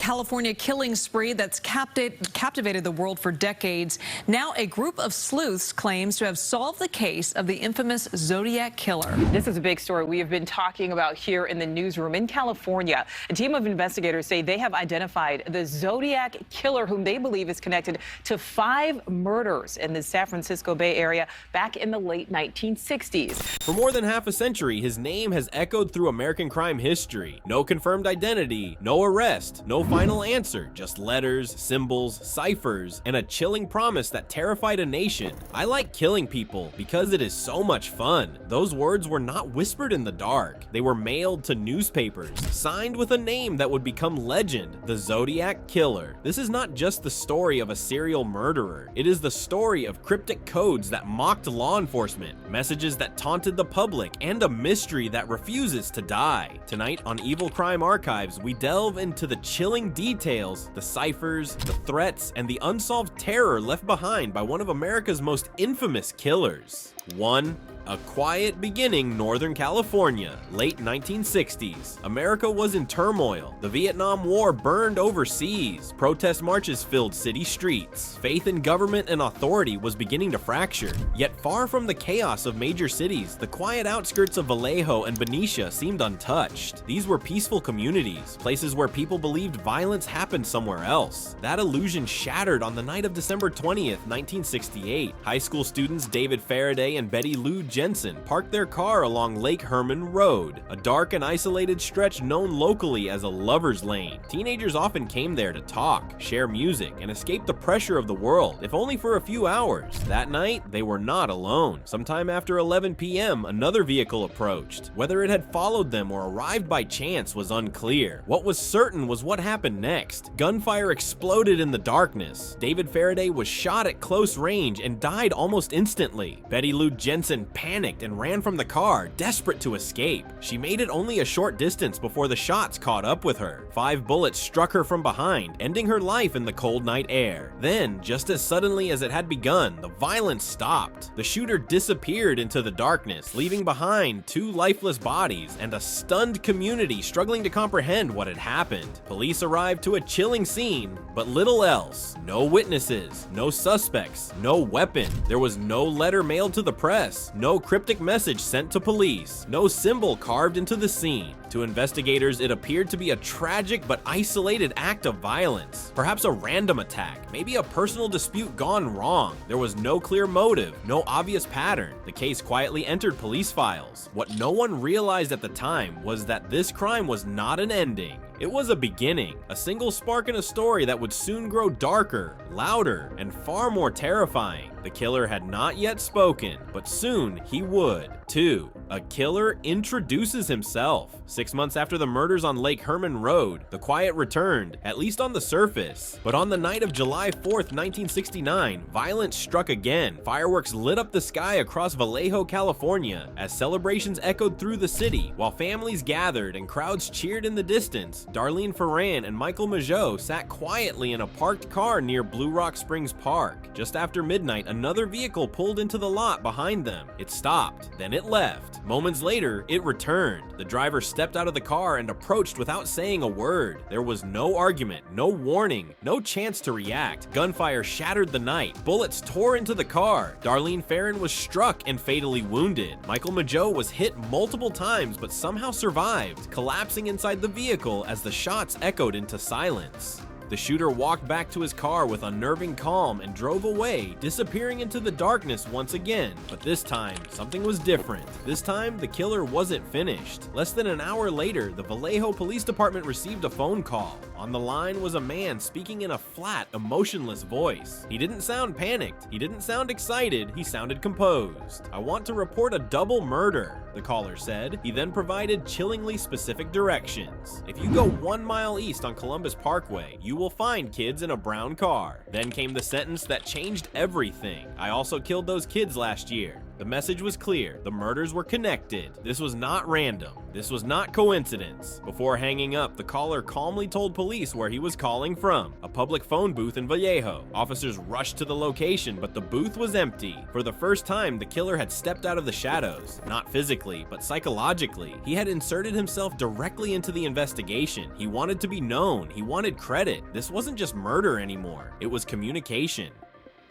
California killing spree that's captivated the world for decades. Now a group of sleuths claims to have solved the case of the infamous Zodiac killer. This is a big story we have been talking about here in the newsroom. In California, a team of investigators say they have identified the Zodiac killer, whom they believe is connected to 5 murders in the San Francisco Bay Area back in the late 1960s. For more than half a century, his name has echoed through American crime history. No confirmed identity, no arrest, no final answer, just letters, symbols, ciphers, and a chilling promise that terrified a nation. I like killing people because it is so much fun. Those words were not whispered in the dark. They were mailed to newspapers, signed with a name that would become legend, the Zodiac Killer. This is not just the story of a serial murderer. It is the story of cryptic codes that mocked law enforcement, messages that taunted the public, and a mystery that refuses to die. Tonight on Evil Crime Archives, we delve into the chilling details, the ciphers, the threats, and the unsolved terror left behind by one of America's most infamous killers. 1. A quiet beginning, Northern California, late 1960s. America was in turmoil. The Vietnam War burned overseas. Protest marches filled city streets. Faith in government and authority was beginning to fracture. Yet far from the chaos of major cities, the quiet outskirts of Vallejo and Benicia seemed untouched. These were peaceful communities, places where people believed violence happened somewhere else. That illusion shattered on the night of December 20th, 1968. High school students David Faraday and Betty Lou Jensen parked their car along Lake Herman Road, a dark and isolated stretch known locally as a lover's lane. Teenagers often came there to talk, share music, and escape the pressure of the world, if only for a few hours. That night, they were not alone. Sometime after 11 p.m., another vehicle approached. Whether it had followed them or arrived by chance was unclear. What was certain was what happened next. Gunfire exploded in the darkness. David Faraday was shot at close range and died almost instantly. Betty Lou Jensen panicked and ran from the car, desperate to escape. She made it only a short distance before the shots caught up with her. 5 bullets struck her from behind, ending her life in the cold night air. Then, just as suddenly as it had begun, the violence stopped. The shooter disappeared into the darkness, leaving behind 2 lifeless bodies and a stunned community struggling to comprehend what had happened. Police arrived to a chilling scene, but little else. No witnesses, no suspects, no weapon. There was no letter mailed to the press, no cryptic message sent to police, no symbol carved into the scene. To investigators, it appeared to be a tragic but isolated act of violence. Perhaps a random attack, maybe a personal dispute gone wrong. There was no clear motive, no obvious pattern. The case quietly entered police files. What no one realized at the time was that this crime was not an ending. It was a beginning, a single spark in a story that would soon grow darker, louder, and far more terrifying. The killer had not yet spoken, but soon he would. 2. A killer introduces himself. 6 months after the murders on Lake Herman Road, the quiet returned, at least on the surface. But on the night of July 4th, 1969, violence struck again. Fireworks lit up the sky across Vallejo, California, as celebrations echoed through the city. While families gathered and crowds cheered in the distance, Darlene Ferran and Michael Mageau sat quietly in a parked car near Blue Rock Springs Park. Just after midnight, another vehicle pulled into the lot behind them. It stopped, then it left. Moments later, it returned. The driver stepped out of the car and approached without saying a word. There was no argument, no warning, no chance to react. Gunfire shattered the night. Bullets tore into the car. Darlene Ferran was struck and fatally wounded. Michael Mageau was hit multiple times but somehow survived, collapsing inside the vehicle as the shots echoed into silence. The shooter walked back to his car with unnerving calm and drove away, disappearing into the darkness once again. But this time, something was different. This time, the killer wasn't finished. Less than an hour later, the Vallejo Police Department received a phone call. On the line was a man speaking in a flat, emotionless voice. He didn't sound panicked. He didn't sound excited. He sounded composed. "I want to report a double murder," the caller said. He then provided chillingly specific directions. "If you go 1 mile east on Columbus Parkway, you will find kids in a brown car." Then came the sentence that changed everything. "I also killed those kids last year." The message was clear. The murders were connected. This was not random. This was not coincidence. Before hanging up, the caller calmly told police where he was calling from, a public phone booth in Vallejo. Officers rushed to the location, but the booth was empty. For the first time, the killer had stepped out of the shadows. Not physically, but psychologically. He had inserted himself directly into the investigation. He wanted to be known. He wanted credit. This wasn't just murder anymore. It was communication.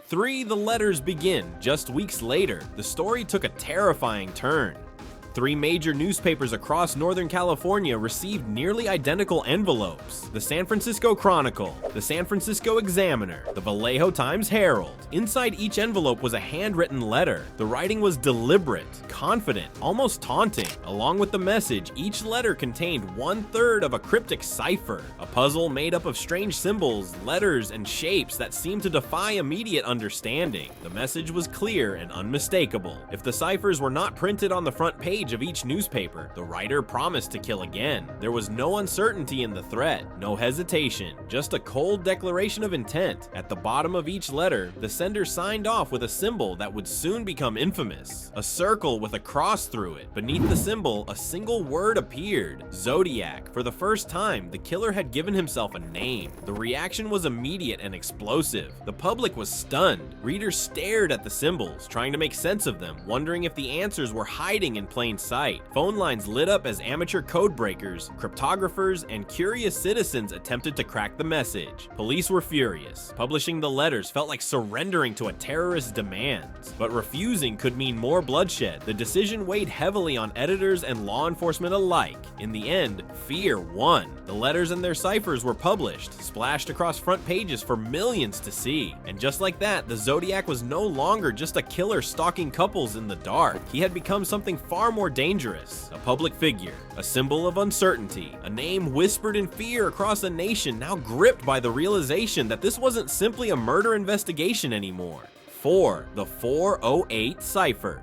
3. The letters begin. Just weeks later, the story took a terrifying turn. 3 major newspapers across Northern California received nearly identical envelopes. The San Francisco Chronicle, the San Francisco Examiner, the Vallejo Times-Herald. Inside each envelope was a handwritten letter. The writing was deliberate, confident, almost taunting. Along with the message, each letter contained 1/3 of a cryptic cipher, a puzzle made up of strange symbols, letters, and shapes that seemed to defy immediate understanding. The message was clear and unmistakable. If the ciphers were not printed on the front page of each newspaper, the writer promised to kill again. There was no uncertainty in the threat, no hesitation, just a cold declaration of intent. At the bottom of each letter, the sender signed off with a symbol that would soon become infamous, a circle with a cross through it. Beneath the symbol, a single word appeared: Zodiac. For the first time, the killer had given himself a name. The reaction was immediate and explosive. The public was stunned. Readers stared at the symbols, trying to make sense of them, wondering if the answers were hiding in plain sight. Phone lines lit up as amateur code breakers, cryptographers, and curious citizens attempted to crack the message. Police were furious. Publishing the letters felt like surrendering to a terrorist's demands. But refusing could mean more bloodshed. The decision weighed heavily on editors and law enforcement alike. In the end, fear won. The letters and their ciphers were published, splashed across front pages for millions to see. And just like that, the Zodiac was no longer just a killer stalking couples in the dark. He had become something far more dangerous, a public figure, a symbol of uncertainty, a name whispered in fear across a nation now gripped by the realization that this wasn't simply a murder investigation anymore. 4. The 408 Cipher.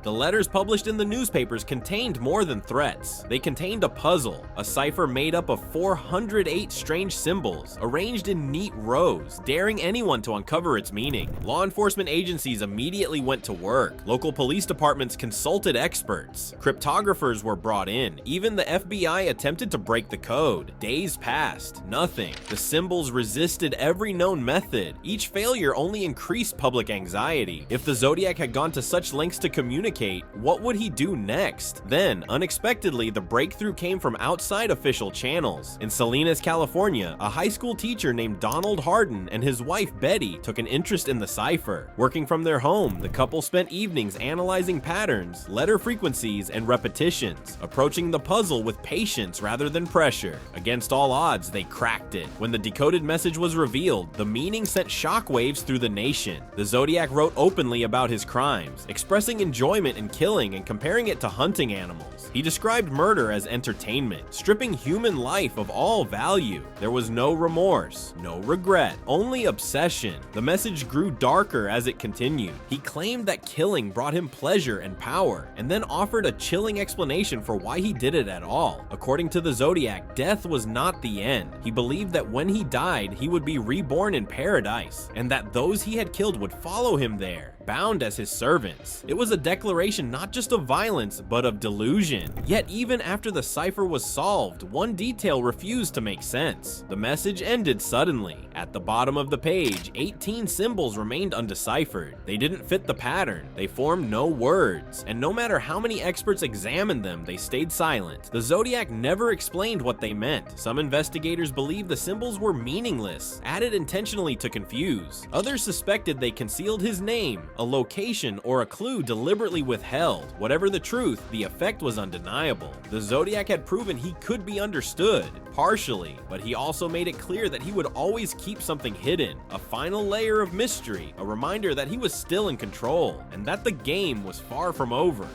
The letters published in the newspapers contained more than threats. They contained a puzzle, a cipher made up of 408 strange symbols, arranged in neat rows, daring anyone to uncover its meaning. Law enforcement agencies immediately went to work. Local police departments consulted experts. Cryptographers were brought in. Even the FBI attempted to break the code. Days passed. Nothing. The symbols resisted every known method. Each failure only increased public anxiety. If the Zodiac had gone to such lengths to communicate, what would he do next? Then, unexpectedly, the breakthrough came from outside official channels. In Salinas, California, a high school teacher named Donald Hardin and his wife Betty took an interest in the cipher. Working from their home, the couple spent evenings analyzing patterns, letter frequencies, and repetitions, approaching the puzzle with patience rather than pressure. Against all odds, they cracked it. When the decoded message was revealed, the meaning sent shockwaves through the nation. The Zodiac wrote openly about his crimes, expressing enjoyment in killing and comparing it to hunting animals. He described murder as entertainment, stripping human life of all value. There was no remorse, no regret, only obsession. The message grew darker as it continued. He claimed that killing brought him pleasure and power, and then offered a chilling explanation for why he did it at all. According to the Zodiac, death was not the end. He believed that when he died, he would be reborn in paradise, and that those he had killed would follow him there, bound as his servants. It was a declaration not just of violence, but of delusion. Yet even after the cipher was solved, one detail refused to make sense. The message ended suddenly. At the bottom of the page, 18 symbols remained undeciphered. They didn't fit the pattern. They formed no words. And no matter how many experts examined them, they stayed silent. The Zodiac never explained what they meant. Some investigators believed the symbols were meaningless, added intentionally to confuse. Others suspected they concealed his name, a location, or a clue deliberately withheld. Whatever the truth, the effect was undeniable. The Zodiac had proven he could be understood, partially, but he also made it clear that he would always keep something hidden, a final layer of mystery, a reminder that he was still in control, and that the game was far from over.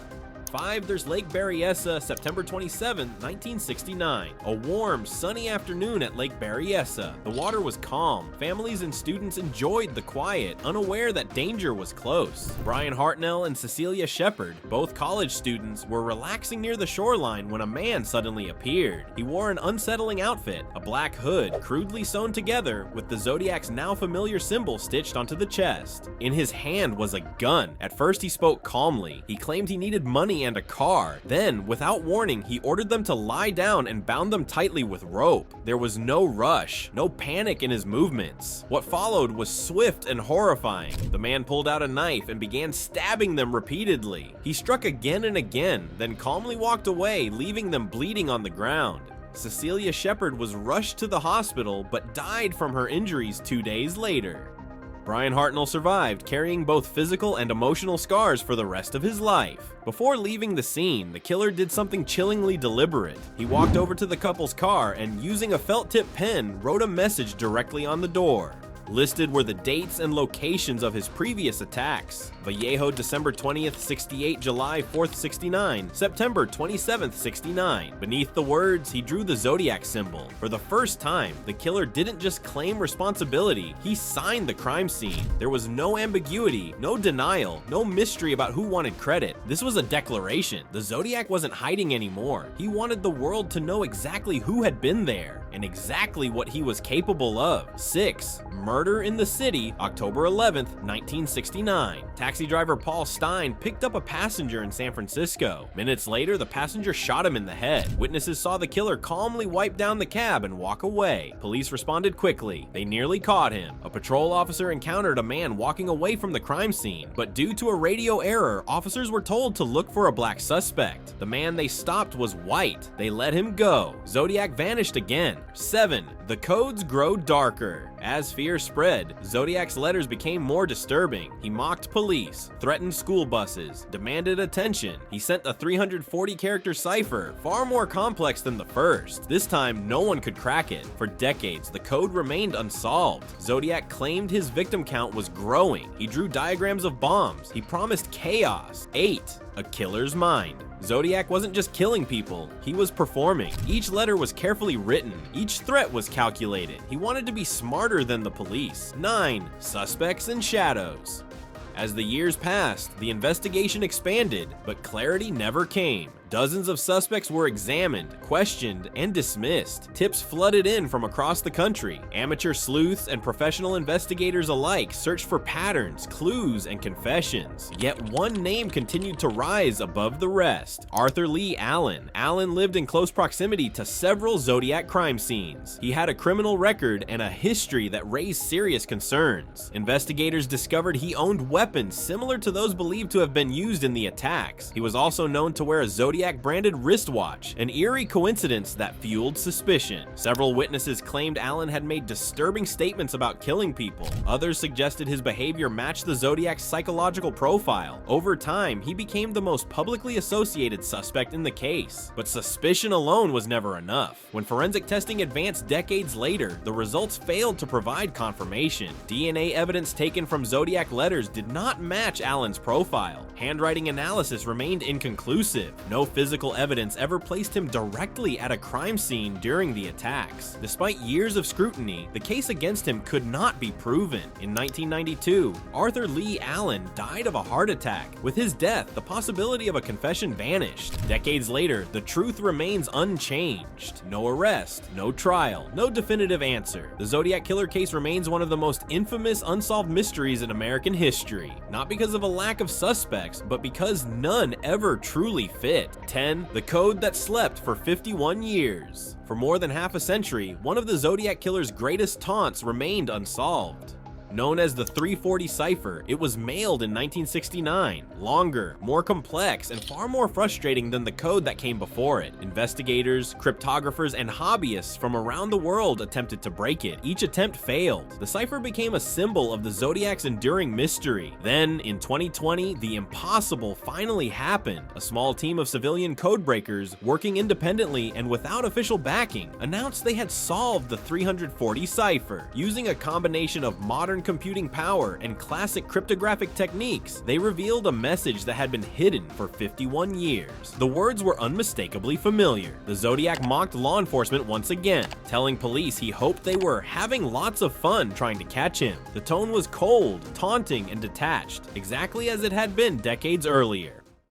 5, there's Lake Berryessa, September 27, 1969. A warm, sunny afternoon at Lake Berryessa. The water was calm. Families and students enjoyed the quiet, unaware that danger was close. Brian Hartnell and Cecilia Shepard, both college students, were relaxing near the shoreline when a man suddenly appeared. He wore an unsettling outfit, a black hood, crudely sewn together with the Zodiac's now familiar symbol stitched onto the chest. In his hand was a gun. At first he spoke calmly. He claimed he needed money and a car. Then, without warning, he ordered them to lie down and bound them tightly with rope. There was no rush, no panic in his movements. What followed was swift and horrifying. The man pulled out a knife and began stabbing them repeatedly. He struck again and again, then calmly walked away, leaving them bleeding on the ground. Cecilia Shepard was rushed to the hospital but died from her injuries 2 days later. Brian Hartnell survived, carrying both physical and emotional scars for the rest of his life. Before leaving the scene, the killer did something chillingly deliberate. He walked over to the couple's car and, using a felt-tip pen, wrote a message directly on the door. Listed were the dates and locations of his previous attacks: Vallejo, December 20th, 68, July 4th, 69, September 27th, 69. Beneath the words, he drew the Zodiac symbol. For the first time, the killer didn't just claim responsibility, he signed the crime scene. There was no ambiguity, no denial, no mystery about who wanted credit. This was a declaration. The Zodiac wasn't hiding anymore. He wanted the world to know exactly who had been there and exactly what he was capable of. 6. Murder in the City, October 11th, 1969. Taxi driver Paul Stein picked up a passenger in San Francisco. Minutes later, the passenger shot him in the head. Witnesses saw the killer calmly wipe down the cab and walk away. Police responded quickly. They nearly caught him. A patrol officer encountered a man walking away from the crime scene, but due to a radio error, officers were told to look for a black suspect. The man they stopped was white. They let him go. Zodiac vanished again. 7. The codes grow darker. As fear spread, Zodiac's letters became more disturbing. He mocked police, threatened school buses, demanded attention. He sent a 340-character cipher, far more complex than the first. This time, no one could crack it. For decades, the code remained unsolved. Zodiac claimed his victim count was growing. He drew diagrams of bombs. He promised chaos. 8. A killer's mind. Zodiac wasn't just killing people, he was performing. Each letter was carefully written, each threat was calculated. He wanted to be smarter than the police. 9. Suspects and shadows. As the years passed, the investigation expanded, but clarity never came. Dozens of suspects were examined, questioned, and dismissed. Tips flooded in from across the country. Amateur sleuths and professional investigators alike searched for patterns, clues, and confessions. Yet one name continued to rise above the rest: Arthur Leigh Allen. Allen lived in close proximity to several Zodiac crime scenes. He had a criminal record and a history that raised serious concerns. Investigators discovered he owned weapons similar to those believed to have been used in the attacks. He was also known to wear a Zodiac branded wristwatch, an eerie coincidence that fueled suspicion. Several witnesses claimed Allen had made disturbing statements about killing people. Others suggested his behavior matched the Zodiac's psychological profile. Over time, he became the most publicly associated suspect in the case. But suspicion alone was never enough. When forensic testing advanced decades later, the results failed to provide confirmation. DNA evidence taken from Zodiac letters did not match Allen's profile. Handwriting analysis remained inconclusive. No physical evidence ever placed him directly at a crime scene during the attacks. Despite years of scrutiny, the case against him could not be proven. In 1992, Arthur Leigh Allen died of a heart attack. With his death, the possibility of a confession vanished. Decades later, the truth remains unchanged. No arrest, no trial, no definitive answer. The Zodiac Killer case remains one of the most infamous unsolved mysteries in American history. Not because of a lack of suspects, but because none ever truly fit. 10. The code that slept for 51 years. For more than half a century, one of the Zodiac Killer's greatest taunts remained unsolved. Known as the 340 Cipher, it was mailed in 1969. Longer, more complex, and far more frustrating than the code that came before it. Investigators, cryptographers, and hobbyists from around the world attempted to break it. Each attempt failed. The cipher became a symbol of the Zodiac's enduring mystery. Then, in 2020, the impossible finally happened. A small team of civilian codebreakers, working independently and without official backing, announced they had solved the 340 Cipher. Using a combination of modern modern computing power and classic cryptographic techniques, they revealed a message that had been hidden for 51 years. The words were unmistakably familiar. The Zodiac mocked law enforcement once again, telling police he hoped they were having lots of fun trying to catch him. The tone was cold, taunting, and detached, exactly as it had been decades earlier.